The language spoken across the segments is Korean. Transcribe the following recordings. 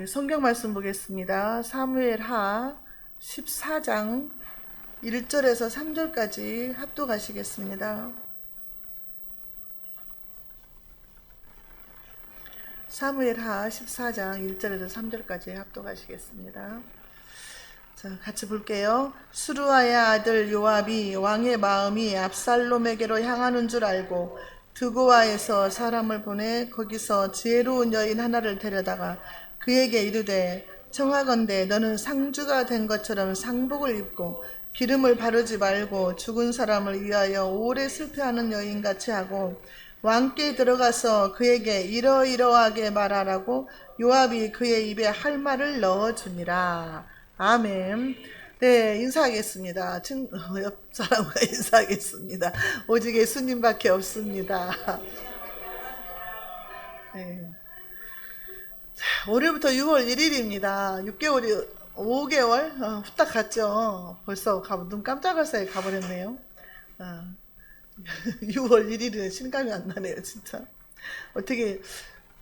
네, 성경 말씀 보겠습니다. 사무엘하 14장 1절에서 3절까지 합독하시겠습니다. 사무엘하 14장 1절에서 3절까지 합독하시겠습니다. 자, 같이 볼게요. 수루아의 아들 요압이 왕의 마음이 압살롬에게로 향하는 줄 알고 드고아에서 사람을 보내 거기서 지혜로운 여인 하나를 데려다가 그에게 이르되 청하건대 너는 상주가 된 것처럼 상복을 입고 기름을 바르지 말고 죽은 사람을 위하여 오래 슬퍼하는 여인같이 하고 왕께 들어가서 그에게 이러이러하게 말하라고 요압이 그의 입에 할 말을 넣어주니라. 아멘. 네, 인사하겠습니다. 옆 사람과 인사하겠습니다. 오직 예수님밖에 없습니다. 네. 올해부터 6월 1일입니다. 6개월이 5개월 후딱 갔죠. 벌써 눈 깜짝할 사이에 가버렸네요. 6월 1일은 실감이 안 나네요, 진짜.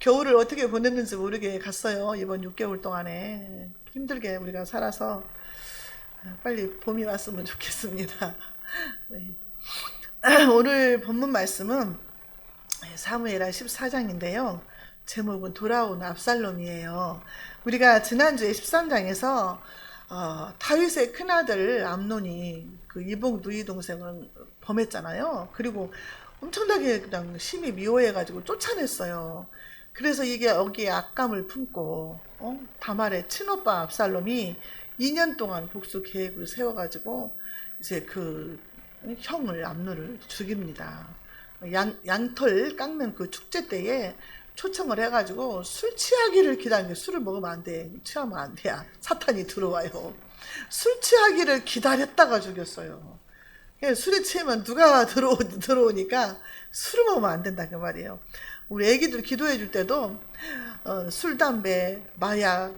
겨울을 어떻게 보냈는지 모르게 갔어요. 이번 6개월 동안에 힘들게 우리가 살아서 빨리 봄이 왔으면 좋겠습니다. 네. 오늘 본문 말씀은 사무엘하 14장인데요. 제목은 돌아온 압살롬이에요. 우리가 지난주에 13장에서 다윗의 큰아들 암논이 그 이복 누이 동생을 범했잖아요. 그리고 엄청나게 그냥 심히 미워해가지고 쫓아냈어요. 그래서 이게 여기에 악감을 품고 다말의 친오빠 압살롬이 2년 동안 복수 계획을 세워가지고 이제 그 형을 암논을 죽입니다. 양털 깎는 그 축제 때에 초청을 해가지고 술 취하기를 기다리는, 술을 먹으면 안 돼. 취하면 안 돼. 사탄이 들어와요. 술 취하기를 기다렸다가 죽였어요. 술에 취하면 누가 들어오니까 술을 먹으면 안 된다 그 말이에요. 우리 애기들 기도해 줄 때도 술, 담배, 마약,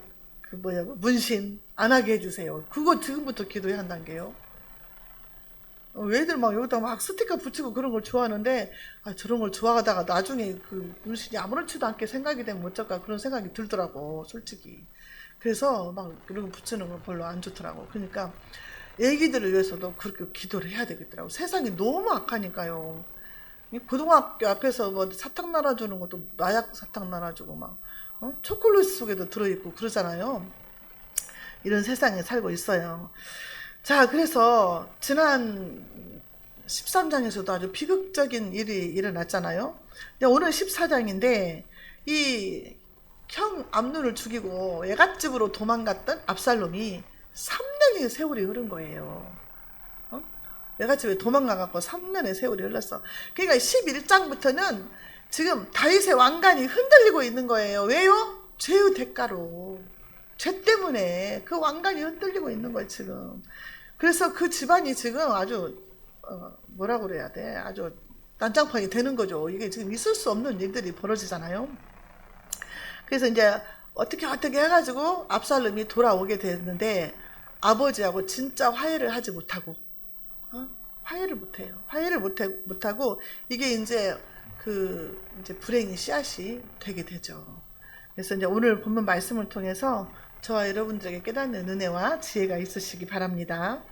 문신 안 하게 해주세요. 그거 지금부터 기도해야 한다는 게요. 애들 막 여기다 막 스티커 붙이고 그런 걸 좋아하는데 저런 걸 좋아하다가 나중에 그 문신이 아무렇지도 않게 생각이 되면 어쩔까 그런 생각이 들더라고, 솔직히. 그래서 막 그런 거 붙이는 건 별로 안 좋더라고. 그러니까 애기들을 위해서도 그렇게 기도를 해야 되겠더라고. 세상이 너무 악하니까요. 고등학교 앞에서 뭐 사탕 날아주는 것도 마약 사탕 날아주고 막 초콜릿 속에도 들어있고 그러잖아요. 이런 세상에 살고 있어요. 자, 그래서 지난 13장에서도 아주 비극적인 일이 일어났잖아요. 근데 오늘 14장인데 이 형 암논을 죽이고 외갓집으로 도망갔던 압살롬이 3년의 세월이 흐른 거예요. 외갓집에 도망가갖고 3년의 세월이 흘렀어. 그러니까 11장부터는 지금 다윗의 왕관이 흔들리고 있는 거예요. 왜요? 죄의 대가로. 죄 때문에 그 왕관이 흔들리고 있는 거예요, 지금. 그래서 그 집안이 지금 아주 뭐라고 그래야 돼? 아주 난장판이 되는 거죠. 이게 지금 있을 수 없는 일들이 벌어지잖아요. 그래서 이제 어떻게 해가지고 압살롬이 돌아오게 됐는데 아버지하고 진짜 화해를 하지 못하고 화해를 못해요. 화해를 못하고 이게 이제 이제 불행의 씨앗이 되게 되죠. 그래서 이제 오늘 본문 말씀을 통해서 저와 여러분들에게 깨닫는 은혜와 지혜가 있으시기 바랍니다.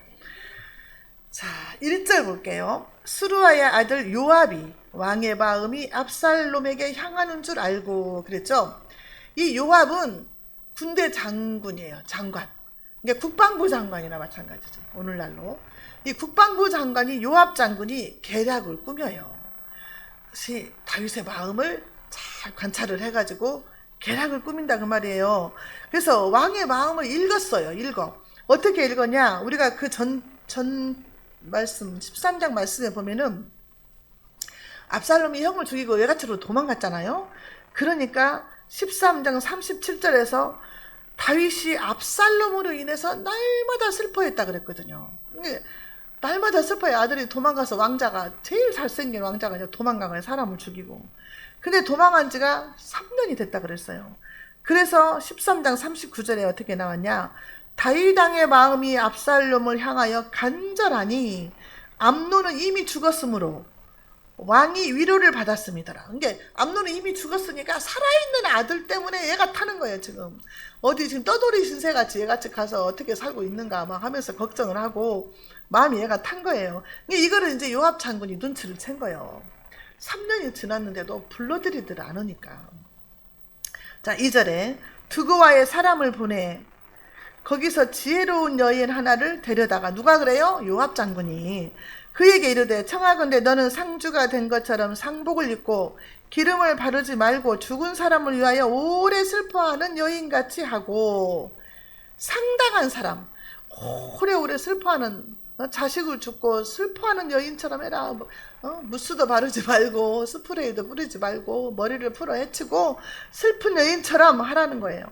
자, 1절 볼게요. 수루아의 아들 요압이 왕의 마음이 압살롬에게 향하는 줄 알고 그랬죠. 이 요압은 군대 장군이에요. 장관. 그러니까 국방부 장관이나 마찬가지죠. 오늘날로. 이 국방부 장관이 요압 장군이 계략을 꾸며요. 다윗의 마음을 잘 관찰을 해가지고 계략을 꾸민다 그 말이에요. 그래서 왕의 마음을 읽었어요. 어떻게 읽었냐? 우리가 그 전 말씀 13장 말씀에 보면은 압살롬이 형을 죽이고 외갓집으로 도망갔잖아요. 그러니까 13장 37절에서 다윗이 압살롬으로 인해서 날마다 슬퍼했다 그랬거든요. 날마다 슬퍼해. 아들이 도망가서 왕자가, 제일 잘생긴 왕자가 이제 도망가면 사람을 죽이고. 근데 도망간 지가 3년이 됐다 그랬어요. 그래서 13장 39절에 어떻게 나왔냐? 다윗 왕의 마음이 압살롬을 향하여 간절하니 암논은 이미 죽었으므로 왕이 위로를 받았습니다. 그러니까 암논은 이미 죽었으니까 살아있는 아들 때문에 얘가 타는 거예요. 지금 어디 지금 떠돌이 신세같이 얘같이 가서 어떻게 살고 있는가 막 하면서 걱정을 하고 마음이 얘가 탄 거예요. 그러니까 이거를 이제 요압 장군이 눈치를 챈 거예요. 3년이 지났는데도 불러들이들 않으니까. 자, 2절에 두고와의 사람을 보내 거기서 지혜로운 여인 하나를 데려다가, 누가 그래요? 요압 장군이 그에게 이르되 청하건대 너는 상주가 된 것처럼 상복을 입고 기름을 바르지 말고 죽은 사람을 위하여 오래 슬퍼하는 여인같이 하고, 상당한 사람, 오래오래 슬퍼하는, 자식을 죽고 슬퍼하는 여인처럼 해라. 무스도 바르지 말고 스프레이도 뿌리지 말고 머리를 풀어 헤치고 슬픈 여인처럼 하라는 거예요.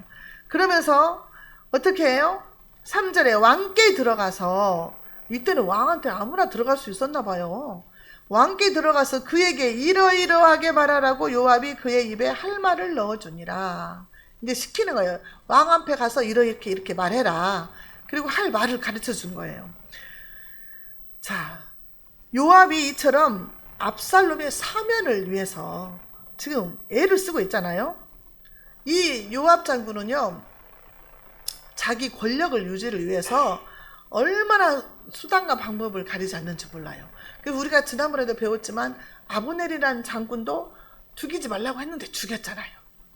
그러면서 어떻게 해요? 3절에 왕께 들어가서, 이때는 왕한테 아무나 들어갈 수 있었나 봐요. 왕께 들어가서 그에게 이러이러하게 말하라고 요압이 그의 입에 할 말을 넣어주니라. 이제 시키는 거예요. 왕 앞에 가서 이렇게 말해라. 그리고 할 말을 가르쳐 준 거예요. 자, 요압이 이처럼 압살롬의 사면을 위해서 지금 애를 쓰고 있잖아요. 이 요압 장군은요, 자기 권력을 유지를 위해서 얼마나 수단과 방법을 가리지 않는지 몰라요. 그래서 우리가 지난번에도 배웠지만 아브넬이라는 장군도 죽이지 말라고 했는데 죽였잖아요.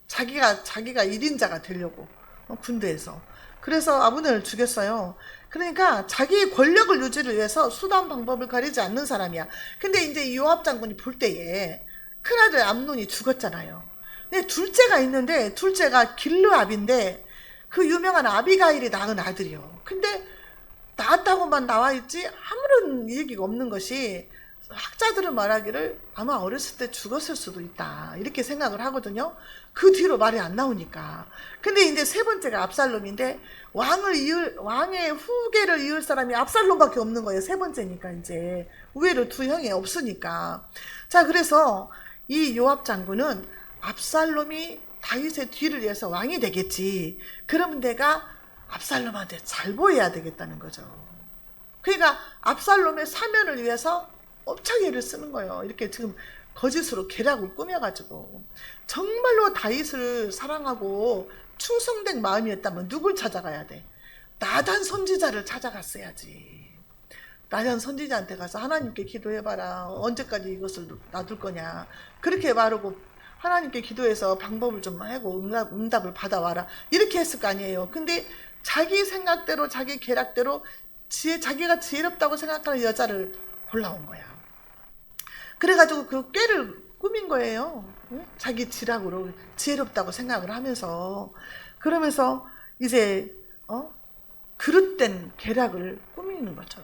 자기가 1인자가 되려고 군대에서. 그래서 아브넬을 죽였어요. 그러니까 자기의 권력을 유지를 위해서 수단 방법을 가리지 않는 사람이야. 근데 이제 이 요압 장군이 볼 때에 큰아들 암논이 죽었잖아요. 근데 둘째가 있는데, 둘째가 길르압인데 그 유명한 아비가일이 낳은 아들이요. 근데 낳았다고만 나와있지 아무런 얘기가 없는 것이, 학자들은 말하기를 아마 어렸을 때 죽었을 수도 있다 이렇게 생각을 하거든요. 그 뒤로 말이 안 나오니까. 근데 이제 세 번째가 압살롬인데 왕의 후계를 이을 사람이 압살롬밖에 없는 거예요. 세 번째니까 이제 우회로 두 형이 없으니까. 자, 그래서 이 요압 장군은 압살롬이 다윗의 뒤를 이어서 왕이 되겠지, 그러면 내가 압살롬한테 잘 보여야 되겠다는 거죠. 그러니까 압살롬의 사면을 위해서 엄청 애를 쓰는 거예요. 이렇게 지금 거짓으로 계략을 꾸며가지고. 정말로 다윗을 사랑하고 충성된 마음이었다면 누굴 찾아가야 돼? 나단 선지자를 찾아갔어야지. 나단 선지자한테 가서 하나님께 기도해봐라. 언제까지 이것을 놔둘 거냐. 그렇게 말하고 하나님께 기도해서 방법을 좀 하고 응답을 받아와라. 이렇게 했을 거 아니에요. 근데 자기 생각대로 자기 계략대로 자기가 지혜롭다고 생각하는 여자를 골라온 거야. 그래가지고 그 꾀를 꾸민 거예요. 자기 지략으로 지혜롭다고 생각을 하면서. 그러면서 이제 그릇된 계략을 꾸미는 거죠.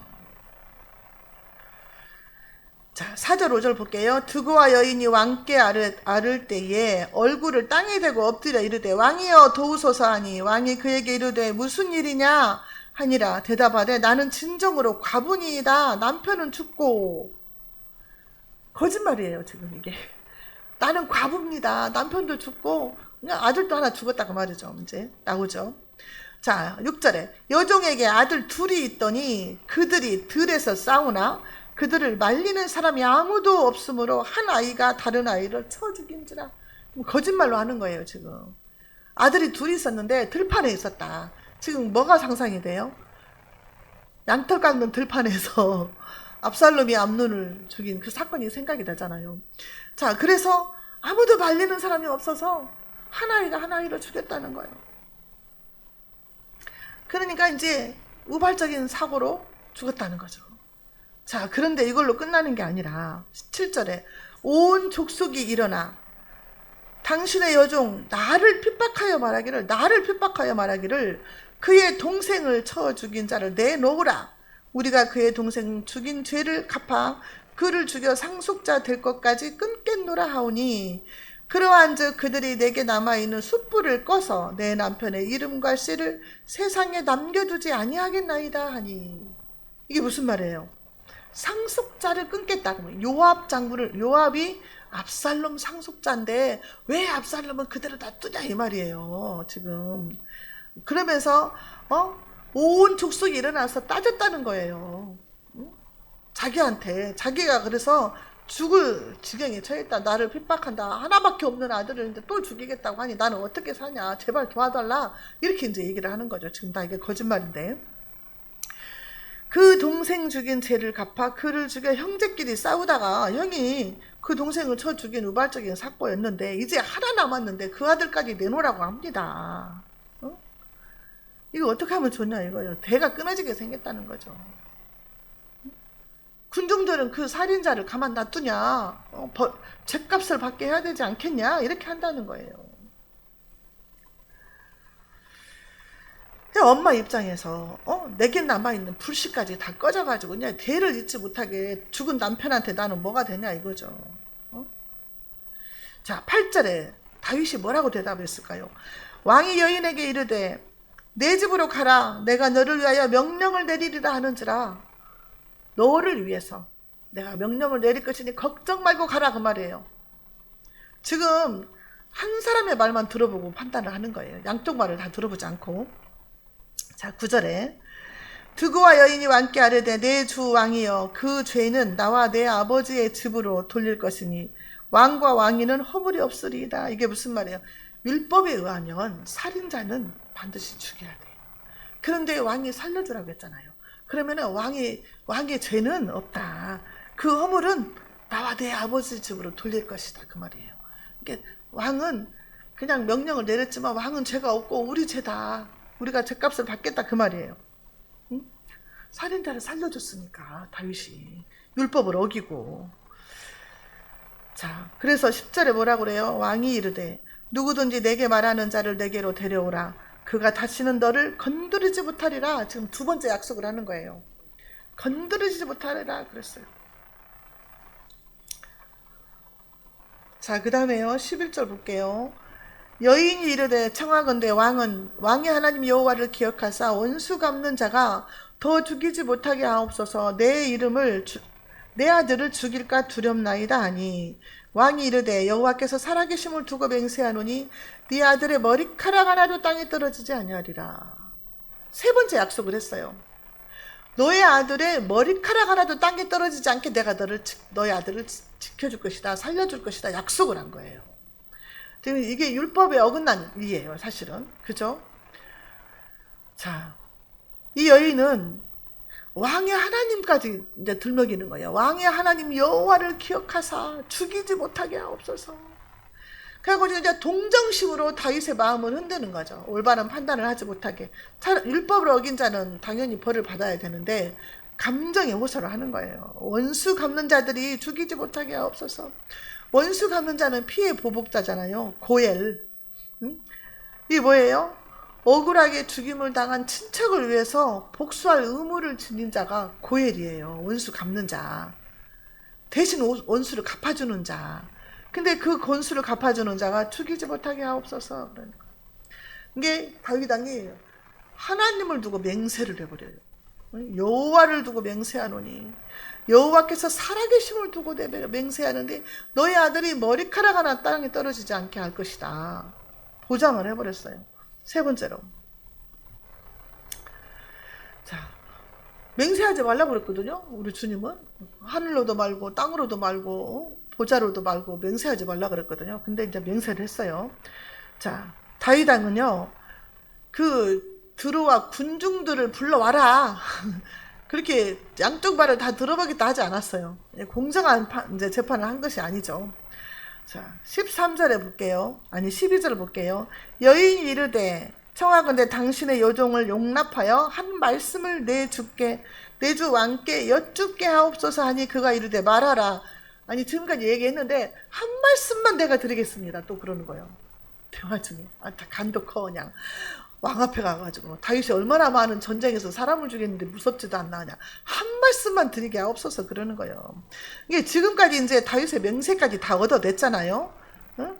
자, 4절 5절 볼게요. 두고와 여인이 왕께 아를 때에 얼굴을 땅에 대고 엎드려 이르되 왕이여 도우소서 하니, 왕이 그에게 이르되 무슨 일이냐 하니라. 대답하되 나는 진정으로 과부니이다. 남편은 죽고. 거짓말이에요 지금 이게. 나는 과부입니다. 남편도 죽고 그냥 아들도 하나 죽었다고 말이죠. 이제 나오죠. 자, 6절에 여종에게 아들 둘이 있더니 그들이 들에서 싸우나 그들을 말리는 사람이 아무도 없으므로 한 아이가 다른 아이를 쳐 죽인지라. 거짓말로 하는 거예요 지금. 아들이 둘이 있었는데 들판에 있었다. 지금 뭐가 상상이 돼요? 양털 깎는 들판에서 압살롬이 암논을 죽인 그 사건이 생각이 나잖아요. 자, 그래서 아무도 말리는 사람이 없어서 한 아이가 한 아이를 죽였다는 거예요. 그러니까 이제 우발적인 사고로 죽었다는 거죠. 자, 그런데 이걸로 끝나는 게 아니라 7절에 온 족속이 일어나 당신의 여종 나를 핍박하여 말하기를 그의 동생을 쳐 죽인 자를 내놓으라. 우리가 그의 동생 죽인 죄를 갚아 그를 죽여 상속자 될 것까지 끊겠노라 하오니, 그러한즉 그들이 내게 남아있는 숯불을 꺼서 내 남편의 이름과 씨를 세상에 남겨두지 아니하겠나이다 하니. 이게 무슨 말이에요? 상속자를 끊겠다고. 요압이 압살롬 상속자인데 왜 압살롬은 그대로 놔두냐 이 말이에요 지금. 그러면서 온 족속이 일어나서 따졌다는 거예요. 자기한테. 자기가 그래서 죽을 지경에 처했다. 나를 핍박한다. 하나밖에 없는 아들을 이제 또 죽이겠다고 하니 나는 어떻게 사냐. 제발 도와달라. 이렇게 이제 얘기를 하는 거죠. 지금 다 이게 거짓말인데. 그 동생 죽인 죄를 갚아 그를 죽여 형제끼리 싸우다가 형이 그 동생을 쳐 죽인 우발적인 사건이었는데 이제 하나 남았는데 그 아들까지 내놓으라고 합니다. 어? 이거 어떻게 하면 좋냐 이거요. 대가 끊어지게 생겼다는 거죠. 군중들은 그 살인자를 가만 놔두냐, 죗값을 받게 해야 되지 않겠냐 이렇게 한다는 거예요. 엄마 입장에서 내게 남아있는 불씨까지 다 꺼져가지고 그냥 대를 잊지 못하게 죽은 남편한테 나는 뭐가 되냐 이거죠. 자 8절에 다윗이 뭐라고 대답했을까요? 왕이 여인에게 이르되 내 집으로 가라. 내가 너를 위하여 명령을 내리리라 하는지라. 너를 위해서 내가 명령을 내릴 것이니 걱정 말고 가라 그 말이에요. 지금 한 사람의 말만 들어보고 판단을 하는 거예요. 양쪽 말을 다 들어보지 않고. 자 9절에 드그와 여인이 왕께 아뢰되 내 주 왕이여 그 죄는 나와 내 아버지의 집으로 돌릴 것이니 왕과 왕위는 허물이 없으리이다. 이게 무슨 말이에요? 율법에 의하면 살인자는 반드시 죽여야 돼. 그런데 왕이 살려주라고 했잖아요. 그러면은 왕의 죄는 없다. 그 허물은 나와 내 아버지 집으로 돌릴 것이다. 그 말이에요. 그러니까 왕은 그냥 명령을 내렸지만 왕은 죄가 없고 우리 죄다. 우리가 죄값을 받겠다. 그 말이에요. 응? 살인자를 살려줬으니까 다윗이 율법을 어기고. 자, 그래서 10절에 뭐라고 그래요? 왕이 이르되 누구든지 내게 말하는 자를 내게로 데려오라. 그가 다시는 너를 건드리지 못하리라. 지금 두 번째 약속을 하는 거예요. 건드리지 못하리라 그랬어요. 자, 그 다음에요. 11절 볼게요. 여인이 이르되 청하건대 왕의 하나님 여호와를 기억하사 원수 갚는 자가 더 죽이지 못하게 하옵소서. 내 아들을 죽일까 두렵나이다 하니 왕이 이르되 여호와께서 살아계심을 두고 맹세하노니 네 아들의 머리카락 하나도 땅에 떨어지지 아니하리라. 세 번째 약속을 했어요. 너의 아들의 머리카락 하나도 땅에 떨어지지 않게 내가 너의 아들을 지켜줄 것이다. 살려줄 것이다. 약속을 한 거예요. 지금 이게 율법에 어긋난 일이에요. 사실은. 그죠? 자, 이 여인은 왕의 하나님까지 이제 들먹이는 거예요. 왕의 하나님 여호와를 기억하사 죽이지 못하게 하옵소서. 그리고 이제 동정심으로 다윗의 마음을 흔드는 거죠. 올바른 판단을 하지 못하게. 율법을 어긴 자는 당연히 벌을 받아야 되는데 감정에 호소를 하는 거예요. 원수 갚는 자들이 죽이지 못하게 하옵소서. 원수 갚는 자는 피해 보복자잖아요. 고엘. 이게 뭐예요? 억울하게 죽임을 당한 친척을 위해서 복수할 의무를 지닌 자가 고엘이에요. 원수 갚는 자. 대신 원수를 갚아주는 자. 근데 그 원수를 갚아주는 자가 죽이지 못하게 하옵소서. 그러니까. 이게 다윗 왕이 하나님을 두고 맹세를 해버려요. 여호와를 두고 맹세하노니 여호와께서 살아계심을 두고 맹세하는데 너희 아들이 머리카락 하나 땅에 떨어지지 않게 할 것이다. 보장을 해버렸어요. 세 번째로. 자, 맹세하지 말라고 그랬거든요. 우리 주님은. 하늘로도 말고 땅으로도 말고 보좌로도 말고 맹세하지 말라고 그랬거든요. 근데 이제 맹세를 했어요. 자, 다윗 왕은요. 드로와 군중들을 불러와라. 그렇게 양쪽 말을 다 들어보겠다 하지 않았어요. 공정한 이제 재판을 한 것이 아니죠. 자, 13절에 볼게요. 아니 12절을 볼게요. 여인이 이르되 청하건대 당신의 여종을 용납하여 한 말씀을 내 주 왕께 여쭙게 하옵소서 하니 그가 이르되 말하라. 아니 지금까지 얘기했는데 한 말씀만 내가 드리겠습니다. 또 그러는 거예요. 대화 중에. 간도 커 그냥. 왕 앞에 가가지고 다윗이 얼마나 많은 전쟁에서 사람을 죽였는데 무섭지도 않나 하냐. 한 말씀만 드리게 하옵소서 그러는 거예요. 이게 지금까지 이제 다윗의 맹세까지 다 얻어냈잖아요. 응?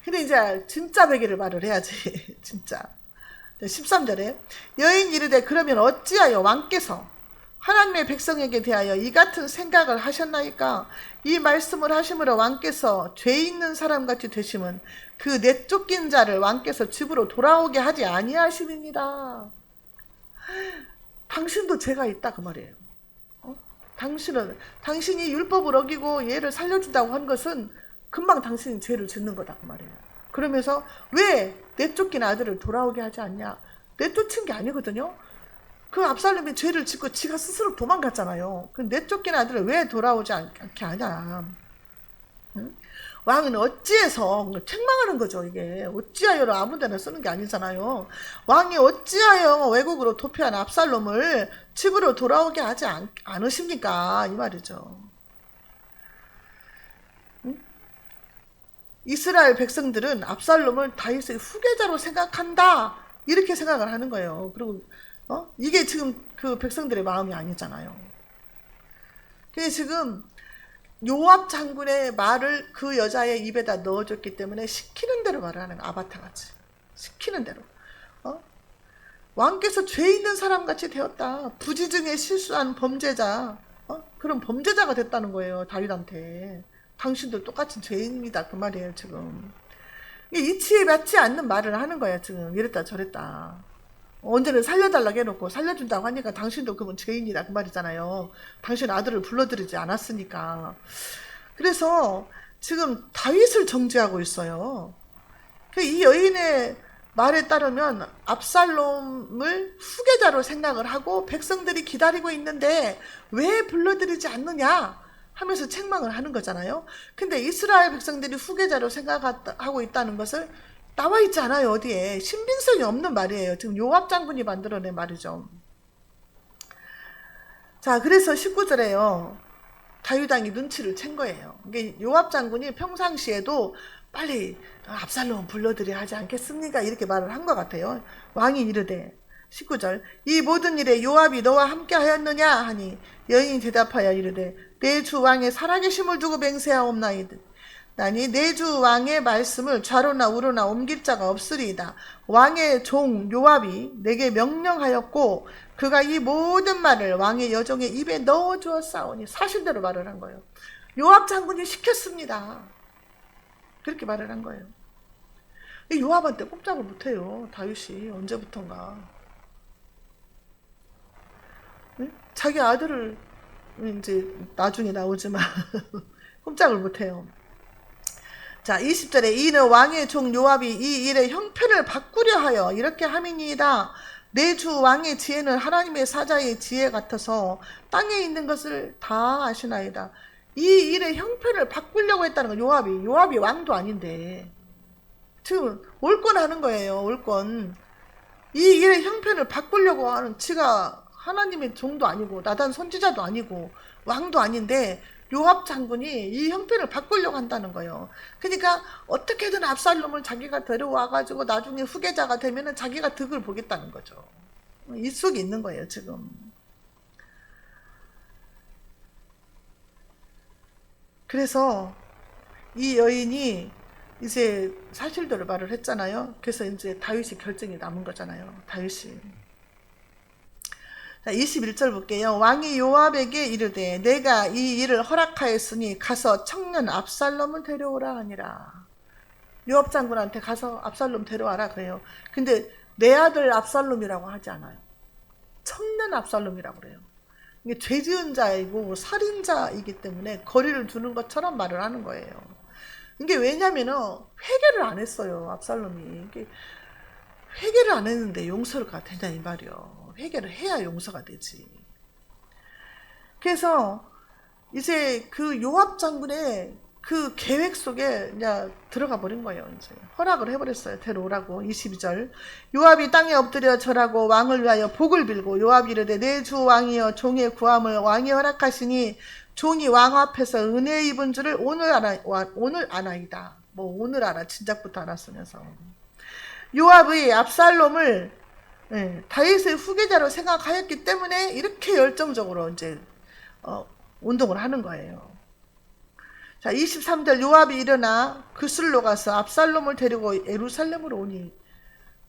근데 이제 진짜 베개를 말을 해야지. 진짜. 13절에 여인 이르되 그러면 어찌하여 왕께서 하나님의 백성에게 대하여 이 같은 생각을 하셨나이까? 이 말씀을 하심으로 왕께서 죄 있는 사람같이 되심은 그 내쫓긴 자를 왕께서 집으로 돌아오게 하지 아니하심입니다. 당신도 죄가 있다 그 말이에요. 당신이 율법을 어기고 얘를 살려준다고 한 것은 금방 당신이 죄를 짓는 거다 그 말이에요. 그러면서 왜 내쫓긴 아들을 돌아오게 하지 않냐. 내쫓은 게 아니거든요. 그 압살롬이 죄를 짓고 지가 스스로 도망갔잖아요. 그 내쫓긴 아들을 왜 돌아오지 않게 하냐. 응? 왕은 어찌해서 책망하는 거죠. 이게 어찌하여를 아무데나 쓰는 게 아니잖아요. 왕이 어찌하여 외국으로 도피한 압살롬을 집으로 돌아오게 하지 않으십니까? 이 말이죠. 응? 이스라엘 백성들은 압살롬을 다윗의 후계자로 생각한다 이렇게 생각을 하는 거예요. 그리고 이게 지금 그 백성들의 마음이 아니잖아요. 그게 지금 요압 장군의 말을 그 여자의 입에다 넣어줬기 때문에 시키는 대로 말을 하는 거야. 아바타같이 시키는 대로. 왕께서 죄 있는 사람같이 되었다. 부지중에 실수한 범죄자, 그런 범죄자가 됐다는 거예요. 다윗한테. 당신도 똑같은 죄인이다 그 말이에요 지금. 이치에 맞지 않는 말을 하는 거야 지금. 이랬다 저랬다. 언제는 살려달라고 해놓고 살려준다고 하니까 당신도 그러면 죄인이다 그 말이잖아요. 당신 아들을 불러들이지 않았으니까. 그래서 지금 다윗을 정죄하고 있어요. 이 여인의 말에 따르면 압살롬을 후계자로 생각을 하고 백성들이 기다리고 있는데 왜 불러들이지 않느냐 하면서 책망을 하는 거잖아요. 근데 이스라엘 백성들이 후계자로 생각하고 있다는 것을 나와 있지 않아요. 어디에. 신빙성이 없는 말이에요. 지금 요압 장군이 만들어낸 말이죠. 자, 그래서 19절에요. 다윗 왕이 눈치를 챈 거예요. 이게 요압 장군이 평상시에도 빨리 압살롬 불러들여야 하지 않겠습니까? 이렇게 말을 한 것 같아요. 왕이 이르되 19절 이 모든 일에 요압이 너와 함께 하였느냐 하니 여인이 대답하여 이르되 내 주 왕의 살아계심을 두고 맹세하옵나이다. 나니 내 주 왕의 말씀을 좌로나 우로나 옮길 자가 없으리이다. 왕의 종 요압이 내게 명령하였고 그가 이 모든 말을 왕의 여종의 입에 넣어주었사오니. 사실대로 말을 한 거예요. 요압 장군이 시켰습니다. 그렇게 말을 한 거예요. 요압한테 꼼짝을 못해요. 다윗이 언제부턴가. 네? 자기 아들을 이제 나중에 나오지만 꼼짝을 못해요. 자, 20절에 이는 왕의 종 요압이 이 일의 형편을 바꾸려 하여 이렇게 함이니이다. 내 주 왕의 지혜는 하나님의 사자의 지혜 같아서 땅에 있는 것을 다 아시나이다. 이 일의 형편을 바꾸려고 했다는 거. 요압이 왕도 아닌데 지금 올권하는 거예요. 올권. 이 일의 형편을 바꾸려고 하는, 지가 하나님의 종도 아니고 나단 선지자도 아니고 왕도 아닌데 요압 장군이 이 형편을 바꾸려고 한다는 거예요. 그러니까 어떻게든 압살롬을 자기가 데려와가지고 나중에 후계자가 되면은 자기가 득을 보겠다는 거죠. 이 속에 있는 거예요 지금. 그래서 이 여인이 이제 사실대로 말을 했잖아요. 그래서 이제 다윗이 결정이 남은 거잖아요. 다윗이. 자, 21절 볼게요. 왕이 요압에게 이르되 내가 이 일을 허락하였으니 가서 청년 압살롬을 데려오라 하니라. 요압 장군한테 가서 압살롬 데려와라 그래요. 근데 내 아들 압살롬이라고 하지 않아요. 청년 압살롬이라고 그래요. 이게 죄 지은 자이고 살인자이기 때문에 거리를 두는 것처럼 말을 하는 거예요. 이게 왜냐면은 회개를 안 했어요. 압살롬이. 이게 회개를 안 했는데 용서가 되냐 이 말이요. 회개를 해야 용서가 되지. 그래서 이제 그 요압 장군의 그 계획 속에 이제 들어가 버린 거예요. 이제 허락을 해버렸어요. 데려오라고. 22절 요압이 땅에 엎드려 절하고 왕을 위하여 복을 빌고 요압이 이르되 내 주 왕이여 종의 구함을 왕이 허락하시니 종이 왕 앞에서 은혜 입은 줄을 오늘 아나이다. 뭐 오늘 알아. 진작부터 알았으면서. 요압의 압살롬을 다윗의 후계자로 생각하였기 때문에 이렇게 열정적으로 이제 운동을 하는 거예요. 자, 23절 요압이 일어나 그술로 가서 압살롬을 데리고 예루살렘으로 오니.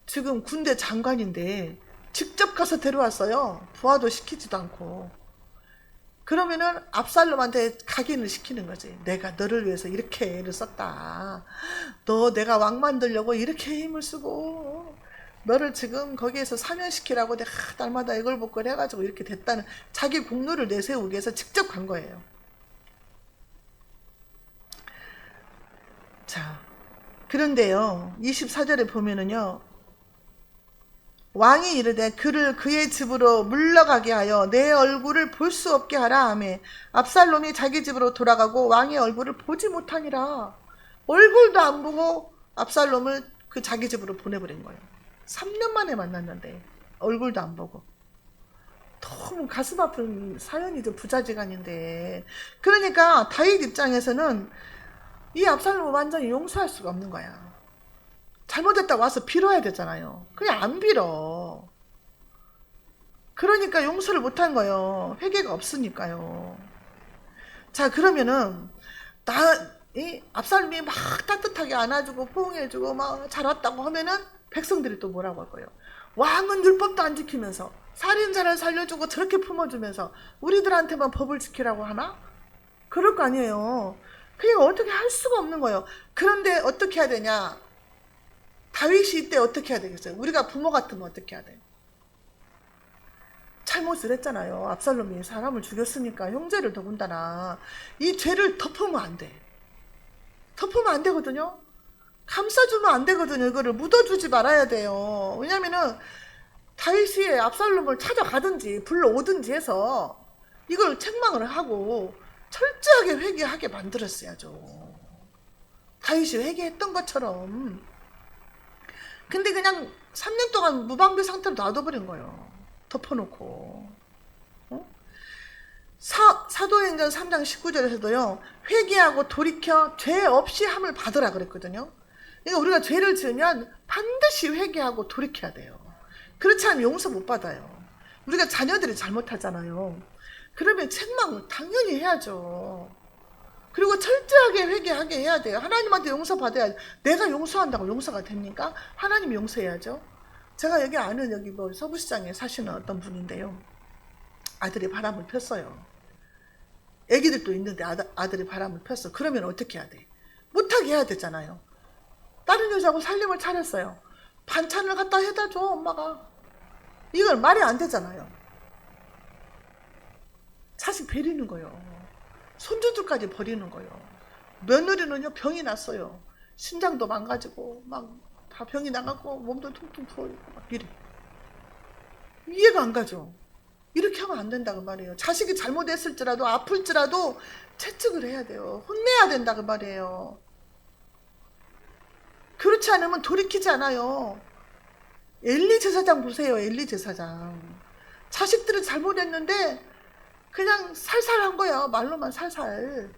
지금 군대 장관인데 직접 가서 데려왔어요. 부하도 시키지도 않고. 그러면은 압살롬한테 각인을 시키는 거지. 내가 너를 위해서 이렇게 애를 썼다. 너 내가 왕 만들려고 이렇게 힘을 쓰고 너를 지금 거기에서 사면시키라고 내가 날마다 이걸 복걸 해가지고 이렇게 됐다는 자기 공로를 내세우기 위해서 직접 간 거예요. 자, 그런데요 24절에 보면은요 왕이 이르되 그를 그의 집으로 물러가게 하여 내 얼굴을 볼 수 없게 하라 하매 압살롬이 자기 집으로 돌아가고 왕의 얼굴을 보지 못하니라. 얼굴도 안 보고 압살롬을 그 자기 집으로 보내버린 거예요. 3년 만에 만났는데 얼굴도 안 보고. 너무 가슴 아픈 사연이죠. 부자지간인데. 그러니까 다윗 입장에서는 이 압살롬을 완전히 용서할 수가 없는 거야. 잘못했다고 와서 빌어야 되잖아요. 그냥 안 빌어. 그러니까 용서를 못한 거예요. 회개가 없으니까요. 자, 그러면은 이 압살롬이 막 따뜻하게 안아주고 포옹해주고 막 잘 왔다고 하면은 백성들이 또 뭐라고 할 거예요. 왕은 율법도 안 지키면서 살인자를 살려주고 저렇게 품어주면서 우리들한테만 법을 지키라고 하나? 그럴 거 아니에요. 그러니까 어떻게 할 수가 없는 거예요. 그런데 어떻게 해야 되냐? 다윗이 이때 어떻게 해야 되겠어요? 우리가 부모 같으면 어떻게 해야 돼요? 잘못을 했잖아요. 압살롬이 사람을 죽였으니까 형제를 더군다나 이 죄를 덮으면 안 돼. 덮으면 안 되거든요. 감싸주면 안 되거든요. 이거를 묻어주지 말아야 돼요. 왜냐면은 다윗이 압살롬을 찾아가든지 불러오든지 해서 이걸 책망을 하고 철저하게 회개하게 만들었어야죠. 다윗이 회개했던 것처럼. 근데 그냥 3년 동안 무방비 상태로 놔둬버린 거예요. 덮어놓고. 사도행전 3장 19절에서도요. 회개하고 돌이켜 죄 없이 함을 받으라 그랬거든요. 그러니까 우리가 죄를 지으면 반드시 회개하고 돌이켜야 돼요. 그렇지 않으면 용서 못 받아요. 우리가 자녀들이 잘못하잖아요. 그러면 책망을 당연히 해야죠. 그리고 철저하게 회개하게 해야 돼요. 하나님한테 용서받아야 돼. 내가 용서한다고 용서가 됩니까? 하나님이 용서해야죠. 제가 여기 아는 여기 뭐 서부시장에 사시는 어떤 분인데요. 아들이 바람을 폈어요. 애기들도 있는데 아들이 바람을 폈어. 그러면 어떻게 해야 돼? 못하게 해야 되잖아요. 다른 여자하고 살림을 차렸어요. 반찬을 갖다 해다 줘 엄마가. 이건 말이 안 되잖아요. 자식 베리는 거예요. 손주들까지 버리는 거예요. 며느리는요 병이 났어요. 신장도 망가지고 막 다 병이 나가고 몸도 퉁퉁 부어있고 막 이래. 이해가 안 가죠. 이렇게 하면 안 된다고 말이에요. 자식이 잘못했을지라도 아플지라도 채찍을 해야 돼요. 혼내야 된다고 말이에요. 그렇지 않으면 돌이키지 않아요. 엘리 제사장 보세요. 엘리 제사장. 자식들은 잘못했는데 그냥 살살한 거야. 말로만 살살.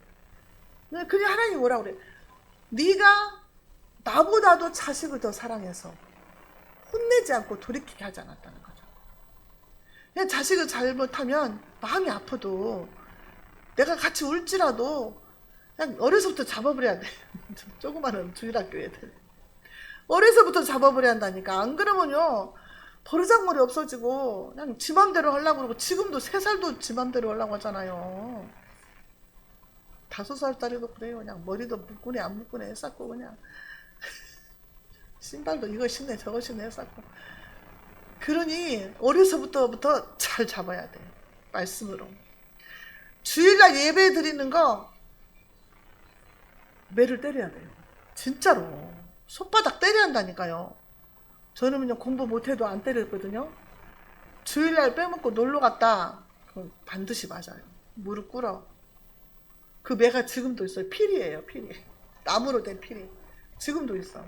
그냥 하나님이 뭐라 그래? 네가 나보다도 자식을 더 사랑해서 혼내지 않고 돌이키게 하지 않았다는 거죠. 그냥 자식을 잘못하면 마음이 아파도 내가 같이 울지라도 그냥 어려서부터 잡아버려야 돼. 조그마한 주일학교 애들. 어려서부터 잡아버려야 한다니까. 안 그러면요 버르장머리 없어지고 그냥 지 맘대로 하려고 그러고 지금도 3살도 지 맘대로 하려고 하잖아요. 5살짜리도 그래요. 그냥 머리도 묶으네 안 묶으네 쌓고 그냥 신발도 이거 신네 저거 신네 쌓고. 그러니 어려서부터 잘 잡아야 돼. 말씀으로. 주일날 예배 드리는 거 매를 때려야 돼요. 진짜로. 손바닥 때려야 한다니까요. 저는 그냥 공부 못해도 안 때렸거든요. 주일날 빼먹고 놀러 갔다. 그럼 반드시 맞아요. 무릎 꿇어. 그 매가 지금도 있어요. 필이에요. 필이. 나무로 된 필이. 지금도 있어.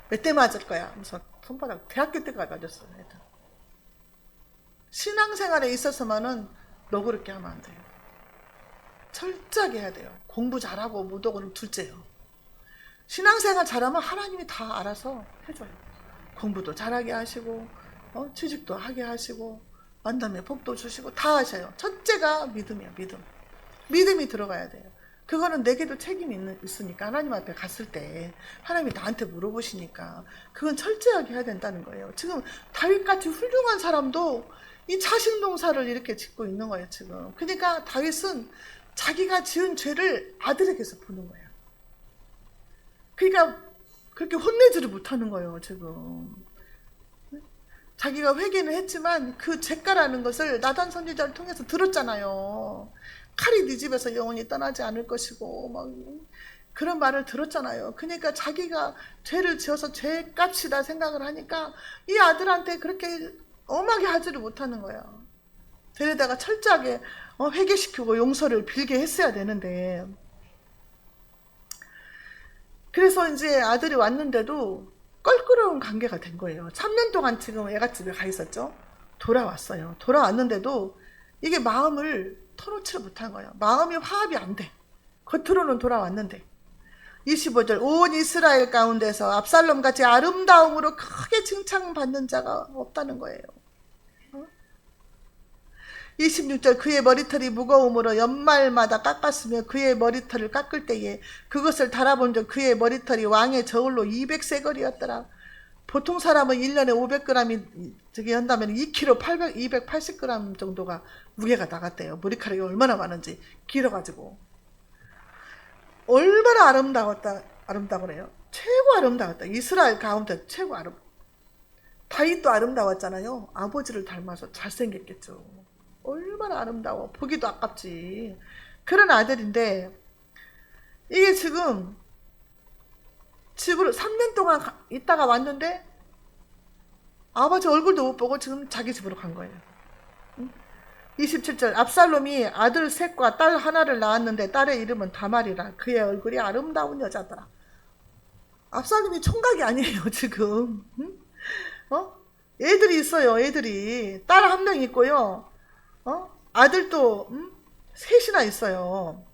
몇 대 맞을 거야. 무슨 손바닥 대학교 때까지 맞았어요. 애들. 신앙생활에 있어서만은 너그럽게 하면 안 돼요. 철저하게 해야 돼요. 공부 잘하고 못하고는 둘째요. 신앙생활 잘하면 하나님이 다 알아서 해줘요. 공부도 잘하게 하시고 취직도 하게 하시고 만남에 복도 주시고 다 하셔요. 첫째가 믿음이야. 믿음이 들어가야 돼요. 그거는 내게도 책임이 있으니까 하나님 앞에 갔을 때 하나님이 나한테 물어보시니까 그건 철저하게 해야 된다는 거예요. 지금 다윗같이 훌륭한 사람도 이 자식 농사를 이렇게 짓고 있는 거예요. 지금. 그러니까 다윗은 자기가 지은 죄를 아들에게서 보는 거예요. 그러니까 그렇게 혼내지를 못하는 거예요, 지금. 자기가 회개는 했지만 그 죄가라는 것을 나단 선지자를 통해서 들었잖아요. 칼이 네 집에서 영원히 떠나지 않을 것이고 막 그런 말을 들었잖아요. 그러니까 자기가 죄를 지어서 죄값이다 생각을 하니까 이 아들한테 그렇게 엄하게 하지를 못하는 거예요. 데려다가 철저하게 회개시키고 용서를 빌게 했어야 되는데, 그래서 이제 아들이 왔는데도 껄끄러운 관계가 된 거예요. 3년 동안 지금 애가집에 가 있었죠. 돌아왔어요. 돌아왔는데도 이게 마음을 터놓지를 못한 거예요. 마음이 화합이 안 돼. 겉으로는 돌아왔는데. 25절 온 이스라엘 가운데서 압살롬같이 아름다움으로 크게 칭찬받는 자가 없다는 거예요. 26절 그의 머리털이 무거움으로 연말마다 깎았으며 그의 머리털을 깎을 때에 그것을 달아본즉 그의 머리털이 왕의 저울로 200세거리였더라. 보통 사람은 1년에 500g이 저기 한다면 2kg 280g 정도가 무게가 나갔대요. 머리카락이 얼마나 많은지 길어가지고. 얼마나 아름다워래요. 최고 아름다웠다. 이스라엘 가운데 최고 다윗도 아름다웠잖아요. 아버지를 닮아서 잘생겼겠죠. 얼마나 아름다워. 보기도 아깝지. 그런 아들인데 이게 지금 집으로 3년 동안 있다가 왔는데 아버지 얼굴도 못 보고 지금 자기 집으로 간 거예요. 27절 압살롬이 아들 셋과 딸 하나를 낳았는데 딸의 이름은 다말이라. 그의 얼굴이 아름다운 여자더라. 압살롬이 총각이 아니에요 지금. 애들이 있어요. 애들이 딸 한 명 있고요. 아들도 셋이나 있어요.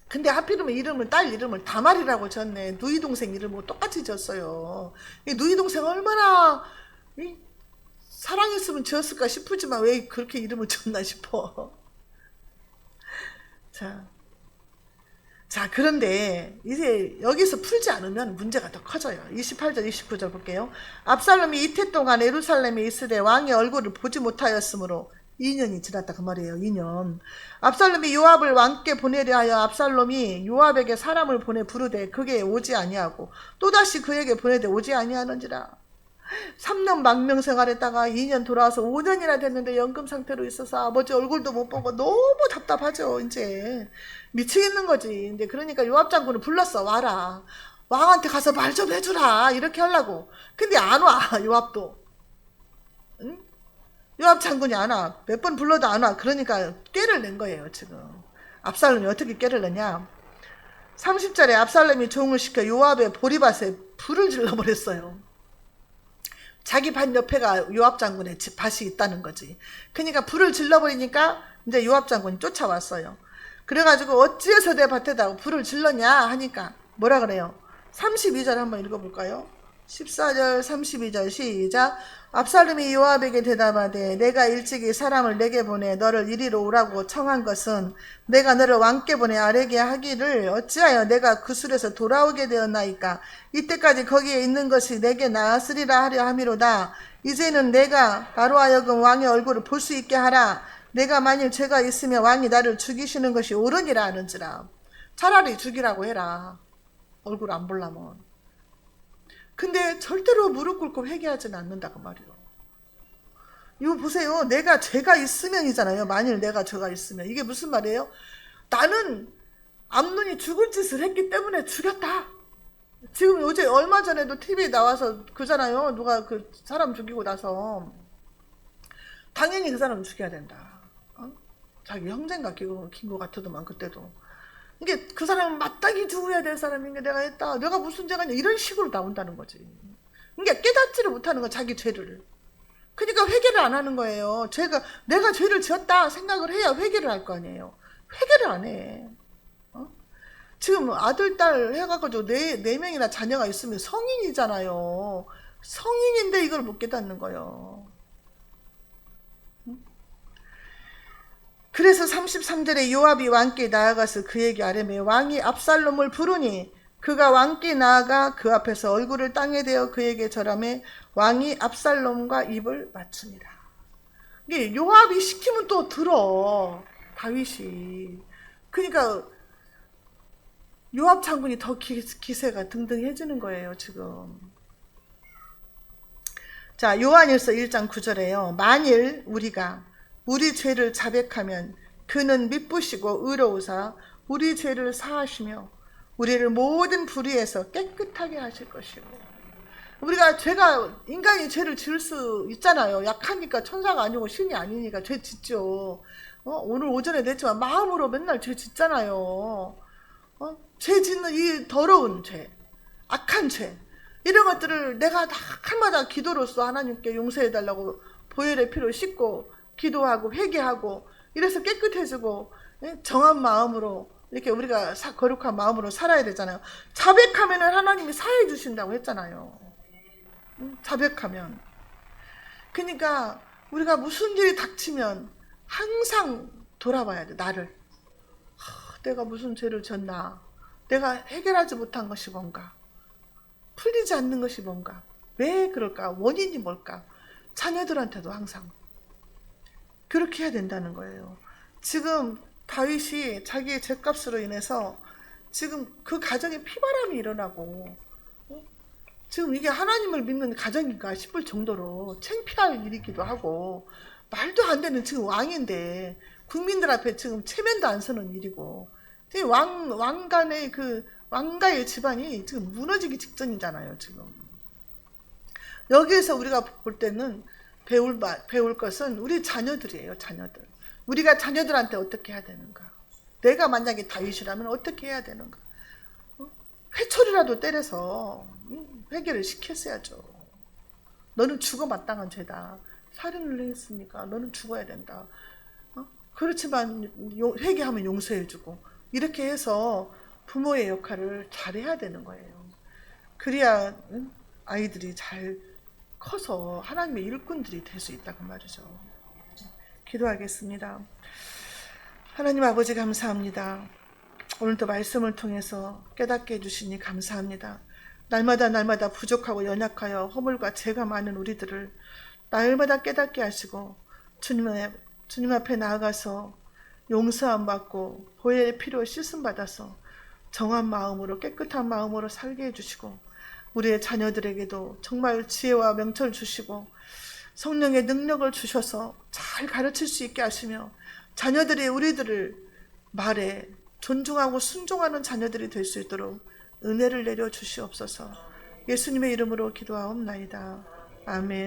근데 하필이면 딸 이름을 다말이라고 졌네. 누이 동생 이름하고 똑같이 졌어요. 이 누이 동생 얼마나 사랑했으면 지었을까 싶지만 왜 그렇게 이름을 졌나 싶어. 자, 그런데 이제 여기서 풀지 않으면 문제가 더 커져요. 28절, 29절 볼게요. 압살롬이 이태 동안 예루살렘에 있으되 왕의 얼굴을 보지 못하였으므로 2년이 지났다 그 말이에요. 2년. 압살롬이 요압을 왕께 보내려 하여 압살롬이 요압에게 사람을 보내 부르되 그게 오지 아니하고 또다시 그에게 보내되 오지 아니하는지라. 3년 망명 생활했다가 2년 돌아와서 5년이나 됐는데 연금 상태로 있어서 아버지 얼굴도 못 보고 너무 답답하죠. 이제 미치겠는 거지. 이제 그러니까 요압 장군을 불렀어. 와라. 왕한테 가서 말 좀 해주라. 이렇게 하려고. 근데 안 와. 요압도. 응? 요압 장군이 안 와. 몇 번 불러도 안 와. 그러니까 꾀를 낸 거예요 지금. 압살롬이 어떻게 꾀를 내냐. 30절에 압살롬이 종을 시켜 요압의 보리밭에 불을 질러버렸어요. 자기 밭 옆에가 요압 장군의 집 밭이 있다는 거지. 그러니까 불을 질러버리니까 이제 요압 장군이 쫓아왔어요. 그래가지고 어찌해서 내 밭에다 불을 질렀냐 하니까 뭐라 그래요. 32절 한번 읽어볼까요? 14절 32절 시작. 압살롬이 요압에게 대답하되 내가 일찍이 사람을 내게 보내 너를 이리로 오라고 청한 것은 내가 너를 왕께 보내 아뢰게 하기를 어찌하여 내가 그 술에서 돌아오게 되었나이까. 이때까지 거기에 있는 것이 내게 나았으리라 하려 함이로다. 이제는 내가 나로 하여금 왕의 얼굴을 볼 수 있게 하라. 내가 만일 죄가 있으면 왕이 나를 죽이시는 것이 옳으니라 하는지라. 차라리 죽이라고 해라. 얼굴 안 보려면. 근데 절대로 무릎 꿇고 회개하지는 않는다고 말이요. 이거 보세요. 내가 죄가 있으면이잖아요. 만일 내가 죄가 있으면. 이게 무슨 말이에요? 나는 암논이 죽을 짓을 했기 때문에 죽였다. 지금 어제 얼마 전에도 TV에 나와서 그잖아요. 누가 그 사람 죽이고 나서 당연히 그 사람 죽여야 된다. 자기 형제인가 긴거 같더만 그때도. 이게 그 사람은 마땅히 죽어야 될 사람인데 내가 했다. 내가 무슨 죄가 있냐. 이런 식으로 나온다는 거지. 그러니까 깨닫지를 못하는 거야. 자기 죄를. 그러니까 회개를 안 하는 거예요. 내가 죄를 지었다 생각을 해야 회개를 할 거 아니에요. 회개를 안 해. 지금 아들, 딸 해가지고 네 명이나 자녀가 있으면 성인이잖아요. 성인인데 이걸 못 깨닫는 거예요. 그래서 33절에 요압이 왕께 나아가서 그에게 아뢰매 왕이 압살롬을 부르니 그가 왕께 나아가 그 앞에서 얼굴을 땅에 대어 그에게 절하매 왕이 압살롬과 입을 맞추니라. 이게 요압이 시키면 또 들어. 다윗이. 그러니까 요압 장군이 더 기세가 등등해지는 거예요, 지금. 자, 요한일서 1장 9절에요. 만일 우리가 우리 죄를 자백하면 그는 미쁘시고 의로우사 우리 죄를 사하시며 우리를 모든 불의에서 깨끗하게 하실 것이고. 우리가 인간이 죄를 지을 수 있잖아요. 약하니까 천사가 아니고 신이 아니니까 죄 짓죠. 오늘 오전에 냈지만 마음으로 맨날 죄 짓잖아요. 죄 짓는 이 더러운 죄, 악한 죄, 이런 것들을 내가 다 할마다 기도로서 하나님께 용서해달라고 보혈의 피로 씻고 기도하고 회개하고 이래서 깨끗해지고 정한 마음으로 이렇게 우리가 거룩한 마음으로 살아야 되잖아요. 자백하면 하나님이 사해 주신다고 했잖아요. 자백하면. 그러니까 우리가 무슨 일이 닥치면 항상 돌아봐야 돼. 나를. 내가 무슨 죄를 졌나? 내가 해결하지 못한 것이 뭔가? 풀리지 않는 것이 뭔가? 왜 그럴까? 원인이 뭘까? 자녀들한테도 항상 그렇게 해야 된다는 거예요. 지금 다윗이 자기의 죄값으로 인해서 지금 그 가정에 피바람이 일어나고 지금 이게 하나님을 믿는 가정인가 싶을 정도로 창피할 일이기도 하고 말도 안 되는 지금 왕인데 국민들 앞에 지금 체면도 안 서는 일이고 왕간의 왕가의 집안이 지금 무너지기 직전이잖아요. 지금 여기에서 우리가 볼 때는 배울 것은 우리 자녀들이에요. 자녀들. 우리가 자녀들한테 어떻게 해야 되는가? 내가 만약에 다윗이라면 어떻게 해야 되는가? 회초리라도 때려서 회개를 시켰어야죠. 너는 죽어 마땅한 죄다. 살인을 했으니까 너는 죽어야 된다. 그렇지만 회개하면 용서해주고 이렇게 해서 부모의 역할을 잘해야 되는 거예요. 그래야 아이들이 잘 커서 하나님의 일꾼들이 될 수 있다고 말이죠. 기도하겠습니다. 하나님 아버지 감사합니다. 오늘도 말씀을 통해서 깨닫게 해주시니 감사합니다. 날마다 부족하고 연약하여 허물과 죄가 많은 우리들을 날마다 깨닫게 하시고 주님 앞에 나아가서 용서함 받고 보혈의 피로 씻음 받아서 정한 마음으로 깨끗한 마음으로 살게 해주시고 우리의 자녀들에게도 정말 지혜와 명철 주시고 성령의 능력을 주셔서 잘 가르칠 수 있게 하시며 자녀들이 우리들을 말에 존중하고 순종하는 자녀들이 될 수 있도록 은혜를 내려 주시옵소서. 예수님의 이름으로 기도하옵나이다. 아멘.